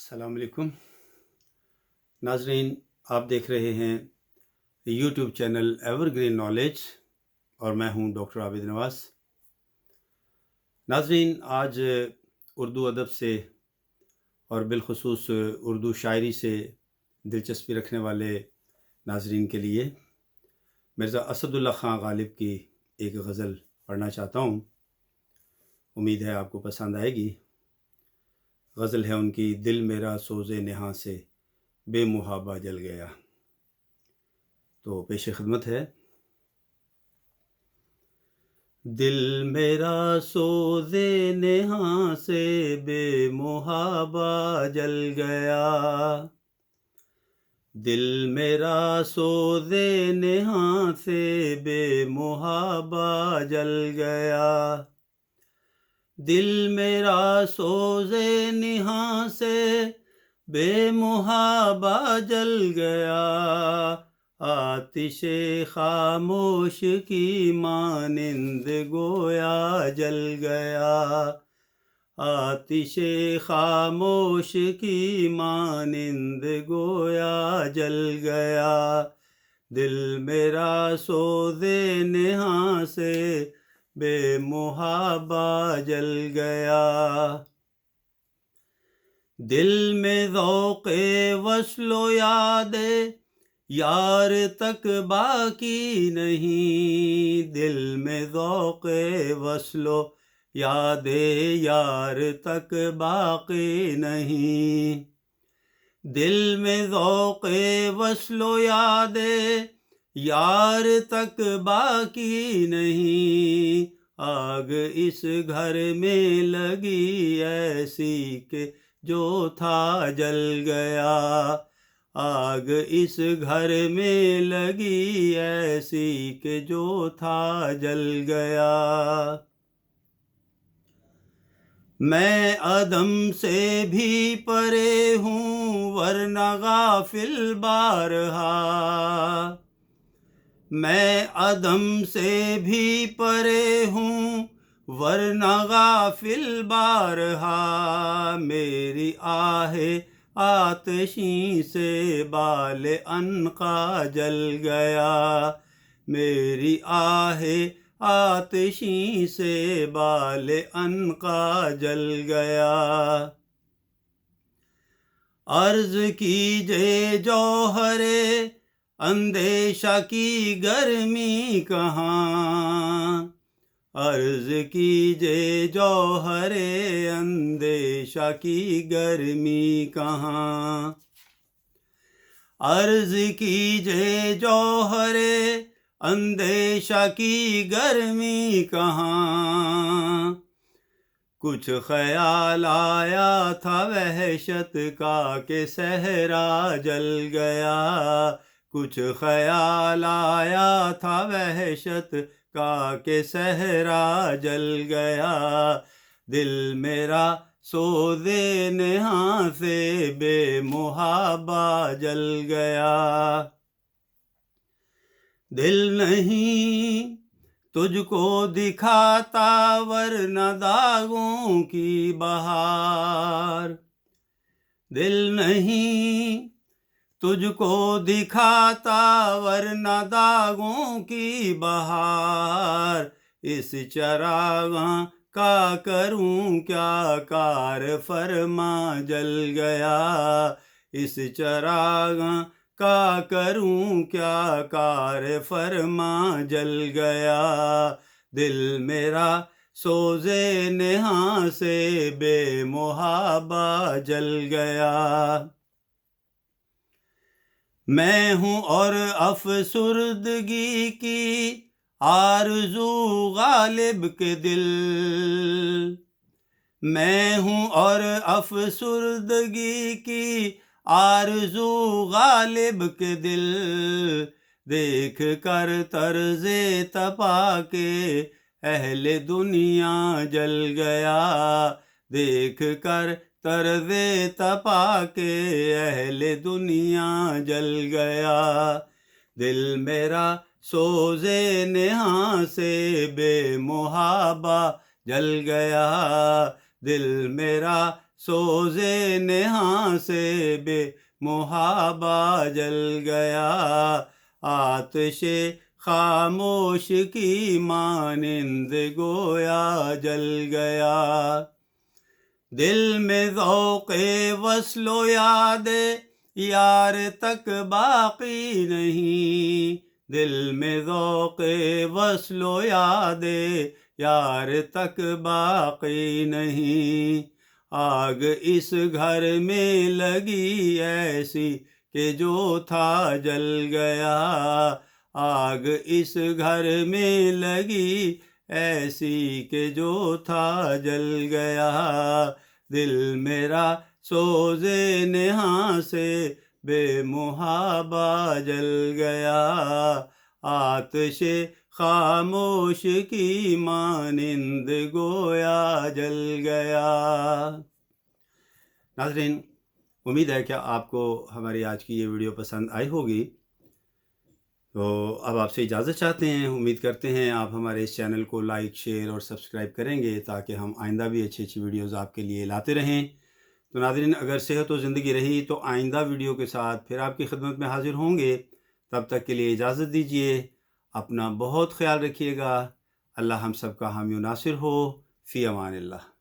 السلام علیکم ناظرین، آپ دیکھ رہے ہیں YouTube channel ever green knowledge اور میں ہوں ڈاکٹر عابد نواز۔ ناظرین، آج اردو ادب سے اور بالخصوص اردو شاعری سے دلچسپی رکھنے والے ناظرین کے لیے مرزا اسد اللہ خان غالب کی ایک غزل پڑھنا چاہتا ہوں۔ امید ہے آپ کو پسند آئے گی۔ غزل ہے ان کی دل میرا سوز نہاں سے بے محابہ جل گیا۔ تو پیش خدمت ہے۔ دل میرا سوز نہاں سے بے محابہ جل گیا، دل میرا سوز نہاں سے بے محابہ جل گیا، دل میرا سوز نہاں سے بے محابہ جل گیا، آتش خاموش کی مانند گویا جل گیا، آتش خاموش کی مانند گویا جل گیا، دل میرا سوز نہاں سے بے محابہ جل گیا، دل میں ذوق وصل و یاد یار تک باقی نہیں، دل میں ذوق وصل و یاد یار تک باقی نہیں، دل میں ذوق وصل و یاد یار تک باقی نہیں، آگ اس گھر میں لگی ایسی کہ جو تھا جل گیا، آگ اس گھر میں لگی ایسی کہ جو تھا جل گیا، میں عدم سے بھی پرے ہوں ورنہ غافل بارہا، میں عدم سے بھی پرے ہوں ورنہ غافل بارہا، میری آہ آتشیں سے بال عنقا جل گیا، میری آہ آتشیں سے بال عنقا جل گیا، عرض کیجے جوہر اندیشہ کی گرمی کہاں، عرض کیجے جوہر اندیشہ کی گرمی کہاں، عرض کیجے جوہر اندیشہ کی گرمی کہاں، کچھ خیال آیا تھا وحشت کا کہ صحرا جل گیا، کچھ خیال آیا تھا وحشت کا کہ صحرا جل گیا، دل میرا سوز نہاں سے بے محابہ جل گیا، دل نہیں تجھ کو دکھاتا ورنہ داغوں کی بہار، دل نہیں تجھ کو دکھاتا ورنہ داغوں کی بہار، اس چراغاں کا کروں کیا کار فرما جل گیا، اس چراغاں کا کروں کیا کار فرما جل گیا، دل میرا سوز نہاں سے بے محابہ جل گیا، میں ہوں اور افسردگی کی آرزو غالب کے دل، میں ہوں اور افسردگی کی آرزو غالب کے دل، دیکھ کر طرز تپا کے اہل دنیا جل گیا، دیکھ کر طرز تپا کے اہل دنیا جل گیا، دل میرا سوز نہاں سے بے محابہ جل گیا، دل میرا سوزے نہاں سے بے محابہ جل گیا، آتش خاموش کی مانند گویا جل گیا۔ دل میں ذوق وصل و یاد یار تک باقی نہیں، دل میں ذوق وصل و یاد یار تک باقی نہیں۔ آگ اس گھر میں لگی ایسی کہ جو تھا جل گیا، آگ اس گھر میں لگی ایسی کہ جو تھا جل گیا۔ دل میرا سوزے نہاں سے بے محابہ جل گیا، آتش خاموش کی مانند گویا جل گیا۔ ناظرین، امید ہے کہ آپ کو ہماری آج کی یہ ویڈیو پسند آئی ہوگی، تو اب آپ سے اجازت چاہتے ہیں۔ امید کرتے ہیں آپ ہمارے اس چینل کو لائک، شیئر اور سبسکرائب کریں گے تاکہ ہم آئندہ بھی اچھی ویڈیوز آپ کے لیے لاتے رہیں۔ تو ناظرین، اگر صحت و زندگی رہی تو آئندہ ویڈیو کے ساتھ پھر آپ کی خدمت میں حاضر ہوں گے۔ تب تک کے لیے اجازت دیجیے، اپنا بہت خیال رکھیے گا۔ اللہ ہم سب کا حامی و ناصر ہو۔ فی امان اللہ۔